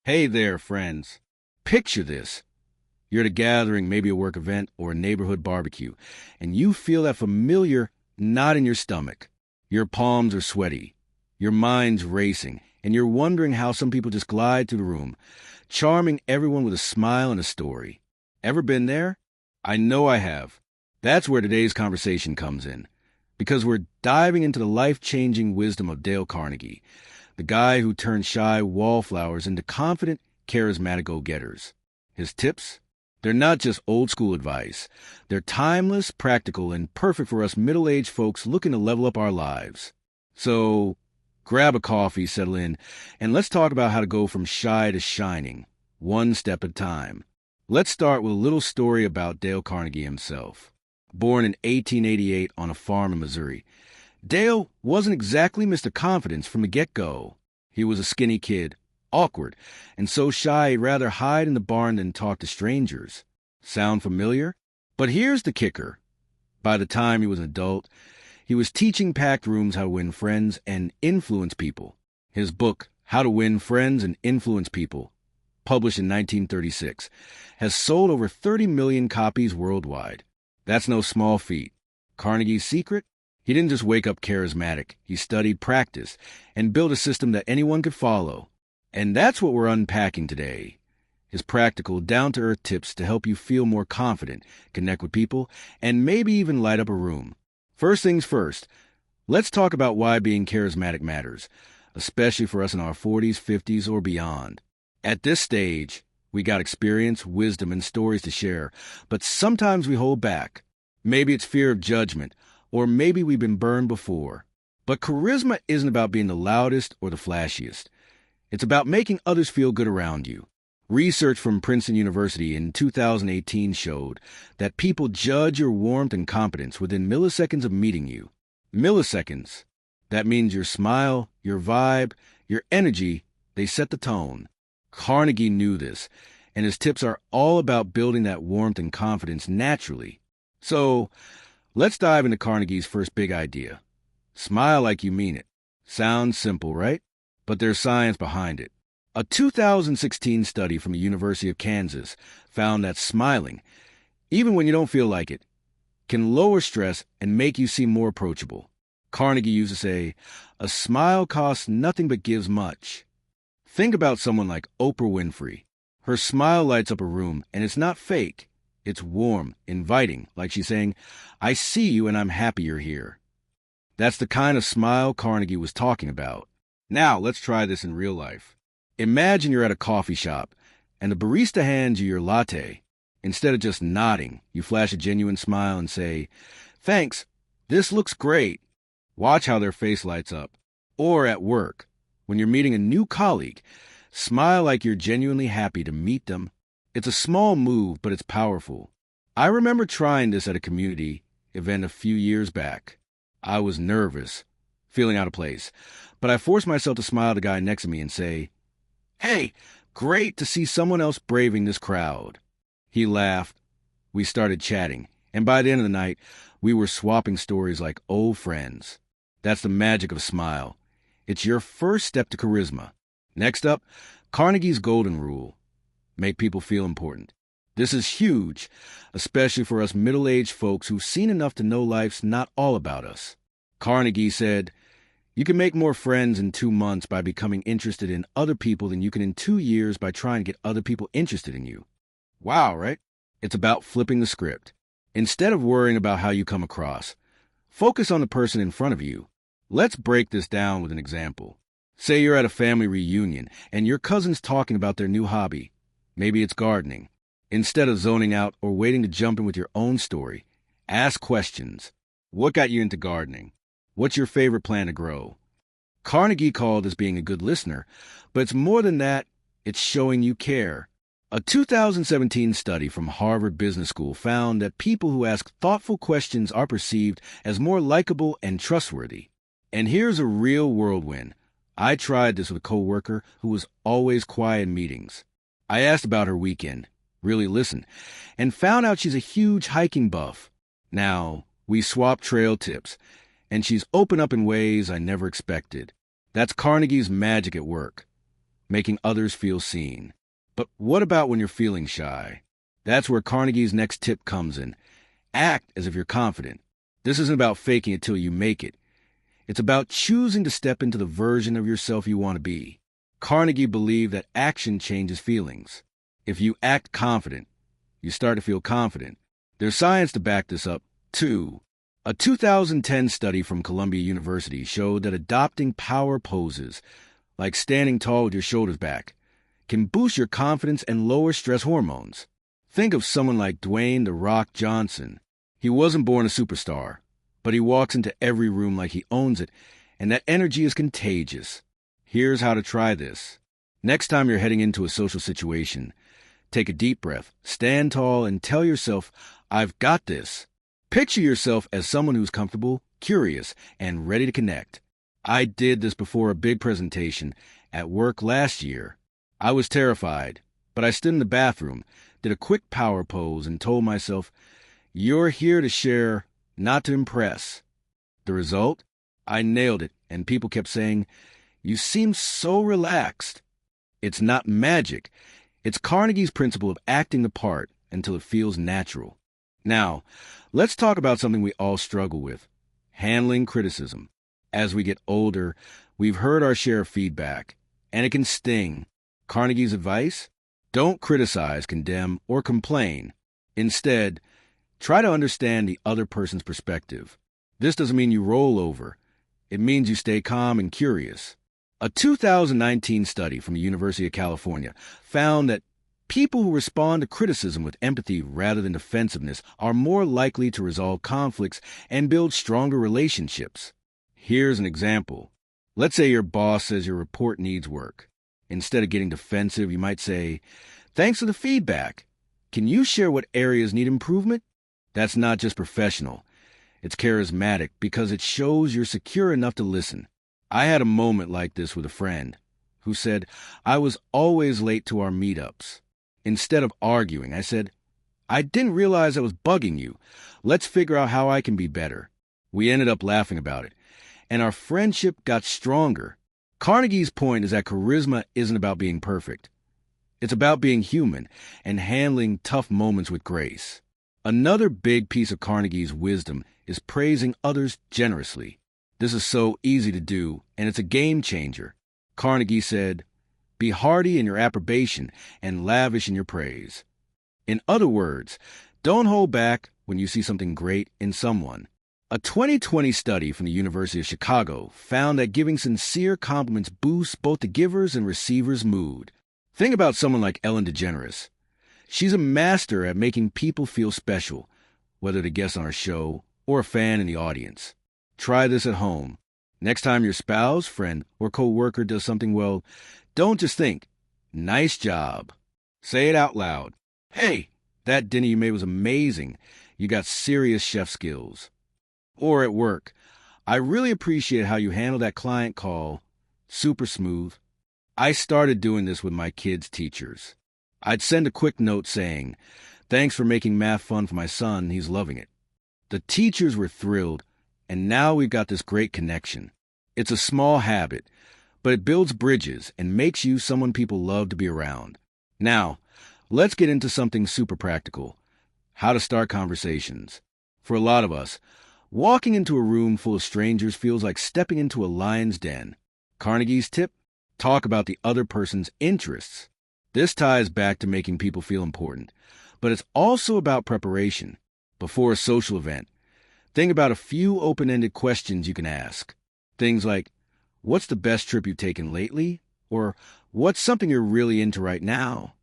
Hey there, friends. Picture this. You're at a gathering, maybe a work event or a neighborhood barbecue, and you feel that familiar knot in your stomach. Your palms are sweaty, your mind's racing, and you're wondering how some people just glide through the room, charming everyone with a smile and a story. Ever been there? I know I have. That's where today's conversation comes in, because we're diving into the life-changing wisdom of Dale Carnegie, the guy who turned shy wallflowers into confident, charismatic go-getters. His tips? They're not just old-school advice. They're timeless, practical, and perfect for us middle-aged folks looking to level up our lives. So, grab a coffee, settle in, and let's talk about how to go from shy to shining, one step at a time. Let's start with a little story about Dale Carnegie himself. Born in 1888 on a farm in Missouri, Dale wasn't exactly Mr. Confidence from the get-go. He was a skinny kid, awkward, and so shy he'd rather hide in the barn than talk to strangers. Sound familiar? But here's the kicker. By the time he was an adult, he was teaching packed rooms how to win friends and influence people. His book, How to Win Friends and Influence People, published in 1936, has sold over 30 million copies worldwide. That's no small feat. Carnegie's secret? He didn't just wake up charismatic. He studied, practiced, and built a system that anyone could follow. And that's what we're unpacking today. His practical, down-to-earth tips to help you feel more confident, connect with people, and maybe even light up a room. First things first, let's talk about why being charismatic matters, especially for us in our 40s, 50s, or beyond. At this stage, we got experience, wisdom, and stories to share, but sometimes we hold back. Maybe it's fear of judgment, or maybe we've been burned before. But charisma isn't about being the loudest or the flashiest. It's about making others feel good around you. Research from Princeton University in 2018 showed that people judge your warmth and competence within milliseconds of meeting you. Milliseconds. That means your smile, your vibe, your energy, they set the tone. Carnegie knew this, and his tips are all about building that warmth and confidence naturally. So, let's dive into Carnegie's first big idea. Smile like you mean it. Sounds simple, right? But there's science behind it. A 2016 study from the University of Kansas found that smiling, even when you don't feel like it, can lower stress and make you seem more approachable. Carnegie used to say, "A smile costs nothing but gives much." Think about someone like Oprah Winfrey. Her smile lights up a room, and it's not fake. It's warm, inviting, like she's saying, "I see you and I'm happy you're here." That's the kind of smile Carnegie was talking about. Now, let's try this in real life. Imagine you're at a coffee shop, and the barista hands you your latte. Instead of just nodding, you flash a genuine smile and say, "Thanks, this looks great." Watch how their face lights up. Or at work, when you're meeting a new colleague, smile like you're genuinely happy to meet them. It's a small move, but it's powerful. I remember trying this at a community event a few years back. I was nervous, feeling out of place, but I forced myself to smile at the guy next to me and say, "Hey, great to see someone else braving this crowd." He laughed. We started chatting, and by the end of the night, we were swapping stories like old friends. That's the magic of a smile. It's your first step to charisma. Next up, Carnegie's golden rule. Make people feel important. This is huge, especially for us middle-aged folks who've seen enough to know life's not all about us. Carnegie said, "You can make more friends in 2 months by becoming interested in other people than you can in 2 years by trying to get other people interested in you." Wow, right? It's about flipping the script. Instead of worrying about how you come across, focus on the person in front of you. Let's break this down with an example. Say you're at a family reunion and your cousin's talking about their new hobby. Maybe it's gardening. Instead of zoning out or waiting to jump in with your own story, ask questions. What got you into gardening? What's your favorite plant to grow? Carnegie called this being a good listener, but it's more than that. It's showing you care. A 2017 study from Harvard Business School found that people who ask thoughtful questions are perceived as more likable and trustworthy. And here's a real whirlwind. I tried this with a coworker who was always quiet in meetings. I asked about her weekend, really listened, and found out she's a huge hiking buff. Now, we swapped trail tips, and she's opened up in ways I never expected. That's Carnegie's magic at work. making others feel seen. But what about when you're feeling shy? That's where Carnegie's next tip comes in. Act as if you're confident. This isn't about faking it till you make it. It's about choosing to step into the version of yourself you want to be. Carnegie believed that action changes feelings. If you act confident, you start to feel confident. There's science to back this up, too. A 2010 study from Columbia University showed that adopting power poses, like standing tall with your shoulders back, can boost your confidence and lower stress hormones. Think of someone like Dwayne "The Rock" Johnson. He wasn't born a superstar, but he walks into every room like he owns it, and that energy is contagious. Here's how to try this. Next time you're heading into a social situation, take a deep breath, stand tall, and tell yourself, "I've got this." Picture yourself as someone who's comfortable, curious, and ready to connect. I did this before a big presentation at work last year. I was terrified, but I stood in the bathroom, did a quick power pose, and told myself, "You're here to share, not to impress." The result? I nailed it, and people kept saying, "You seem so relaxed." It's not magic. It's Carnegie's principle of acting the part until it feels natural. Now, let's talk about something we all struggle with: handling criticism. As we get older, we've heard our share of feedback, and it can sting. Carnegie's advice? Don't criticize, condemn, or complain. Instead, try to understand the other person's perspective. This doesn't mean you roll over. It means you stay calm and curious. A 2019 study from the University of California found that people who respond to criticism with empathy rather than defensiveness are more likely to resolve conflicts and build stronger relationships. Here's an example. Let's say your boss says your report needs work. Instead of getting defensive, you might say, "Thanks for the feedback. Can you share what areas need improvement?" That's not just professional. It's charismatic because it shows you're secure enough to listen. I had a moment like this with a friend who said, "I was always late to our meetups." Instead of arguing, I said, "I didn't realize I was bugging you. Let's figure out how I can be better." We ended up laughing about it, and our friendship got stronger. Carnegie's point is that charisma isn't about being perfect. It's about being human and handling tough moments with grace. Another big piece of Carnegie's wisdom is praising others generously. This is so easy to do, and it's a game changer. Carnegie said, "Be hearty in your approbation and lavish in your praise." In other words, don't hold back when you see something great in someone. A 2020 study from the University of Chicago found that giving sincere compliments boosts both the giver's and receiver's mood. Think about someone like Ellen DeGeneres. She's a master at making people feel special, whether the guest on her show or a fan in the audience. Try this at home. Next time your spouse, friend, or co-worker does something well, don't just think, "Nice job." Say it out loud. "Hey, that dinner you made was amazing. You got serious chef skills." Or at work, "I really appreciate how you handled that client call. Super smooth." I started doing this with my kids' teachers. I'd send a quick note saying, "Thanks for making math fun for my son. He's loving it." The teachers were thrilled, and now we've got this great connection. It's a small habit, but it builds bridges and makes you someone people love to be around. Now, let's get into something super practical: how to start conversations. For a lot of us, walking into a room full of strangers feels like stepping into a lion's den. Carnegie's tip? Talk about the other person's interests. This ties back to making people feel important, but it's also about preparation. Before a social event, think about a few open-ended questions you can ask. Things like, "What's the best trip you've taken lately?" Or, "What's something you're really into right now?"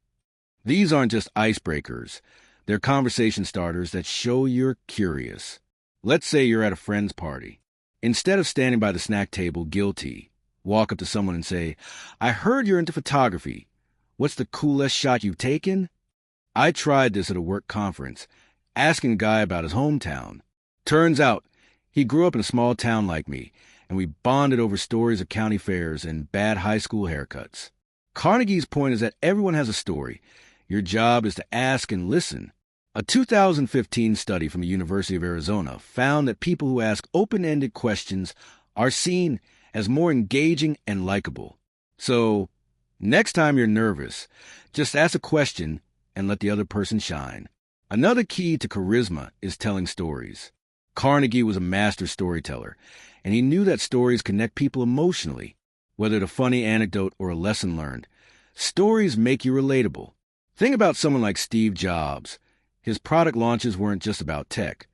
These aren't just icebreakers. They're conversation starters that show you're curious. Let's say you're at a friend's party. Instead of standing by the snack table guilty, walk up to someone and say, "I heard you're into photography. What's the coolest shot you've taken?" I tried this at a work conference, asking a guy about his hometown. Turns out, he grew up in a small town like me, and we bonded over stories of county fairs and bad high school haircuts. Carnegie's point is that everyone has a story. Your job is to ask and listen. A 2015 study from the University of Arizona found that people who ask open-ended questions are seen as more engaging and likable. So, Next time you're nervous, just ask a question and let the other person shine. Another key to charisma is telling stories. Carnegie was a master storyteller, and he knew that stories connect people emotionally, whether it's a funny anecdote or a lesson learned. Stories make you relatable. Think about someone like Steve Jobs. His product launches weren't just about tech.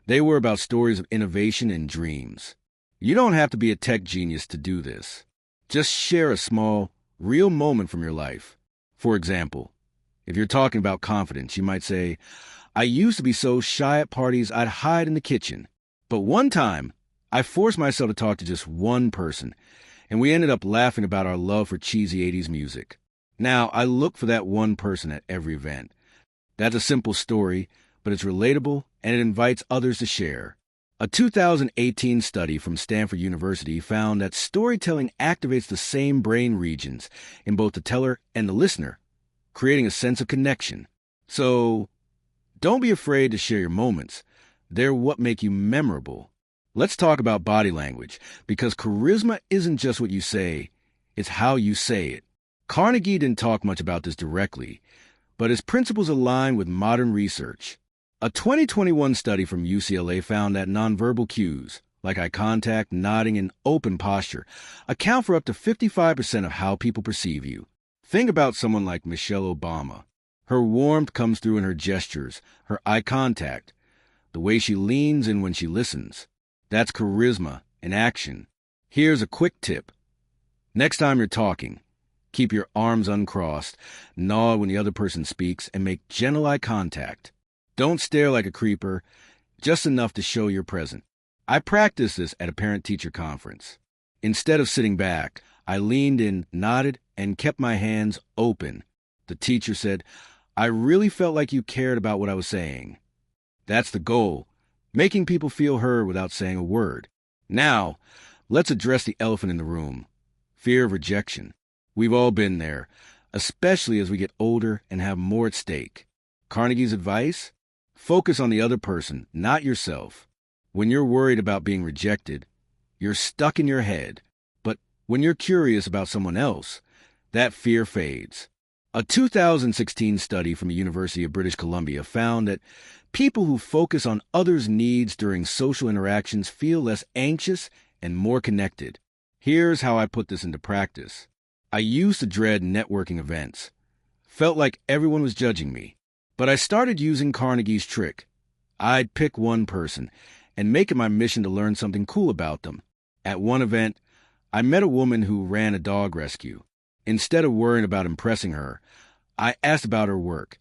They were about stories of innovation and dreams. You don't have to be a tech genius to do this. Just share a small, real moment from your life. For example, if you're talking about confidence, you might say, I used to be so shy at parties I'd hide in the kitchen. But one time, I forced myself to talk to just one person, and we ended up laughing about our love for cheesy 80s music. Now, I look for that one person at every event. That's a simple story, but it's relatable and it invites others to share. A 2018 study from Stanford University found that storytelling activates the same brain regions in both the teller and the listener, creating a sense of connection. So, don't be afraid to share your moments. They're what make you memorable. Let's talk about body language, because charisma isn't just what you say, it's how you say it. Carnegie didn't talk much about this directly, but his principles align with modern research. A 2021 study from UCLA found that nonverbal cues, like eye contact, nodding, and open posture, account for up to 55% of how people perceive you. Think about someone like Michelle Obama. Her warmth comes through in her gestures, her eye contact, the way she leans in when she listens. That's charisma in action. Here's a quick tip. Next time you're talking, keep your arms uncrossed, nod when the other person speaks, and make gentle eye contact. Don't stare like a creeper, just enough to show you're present. I practiced this at a parent-teacher conference. Instead of sitting back, I leaned in, nodded, and kept my hands open. The teacher said, I really felt like you cared about what I was saying. That's the goal, making people feel heard without saying a word. Now, let's address the elephant in the room, fear of rejection. We've all been there, especially as we get older and have more at stake. Carnegie's advice? Focus on the other person, not yourself. When you're worried about being rejected, you're stuck in your head. But when you're curious about someone else, that fear fades. A 2016 study from the University of British Columbia found that people who focus on others' needs during social interactions feel less anxious and more connected. Here's how I put this into practice. I used to dread networking events. Felt like everyone was judging me. But I started using Carnegie's trick. I'd pick one person and make it my mission to learn something cool about them. At one event, I met a woman who ran a dog rescue. Instead of worrying about impressing her, I asked about her work,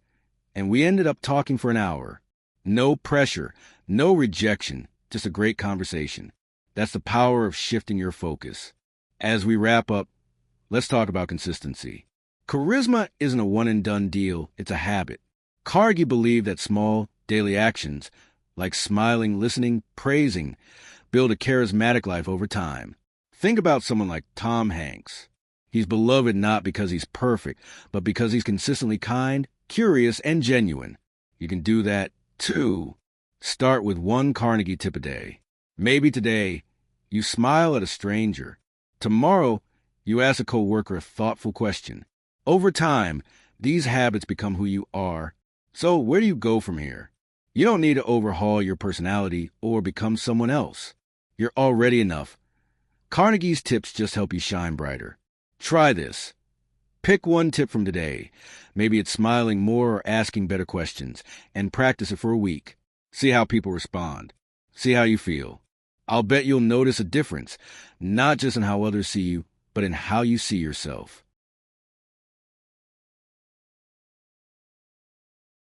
and we ended up talking for an hour. No pressure, no rejection, just a great conversation. That's the power of shifting your focus. As we wrap up, let's talk about consistency. Charisma isn't a one-and-done deal, it's a habit. Carnegie believed that small, daily actions, like smiling, listening, praising, build a charismatic life over time. Think about someone like Tom Hanks. He's beloved not because he's perfect, but because he's consistently kind, curious, and genuine. You can do that, too. Start with one Carnegie tip a day. Maybe today, you smile at a stranger. Tomorrow, you ask a coworker a thoughtful question. Over time, these habits become who you are. So where do you go from here? You don't need to overhaul your personality or become someone else. You're already enough. Carnegie's tips just help you shine brighter. Try this. Pick one tip from today. Maybe it's smiling more or asking better questions, and practice it for a week. See how people respond. See how you feel. I'll bet you'll notice a difference, not just in how others see you, but in how you see yourself.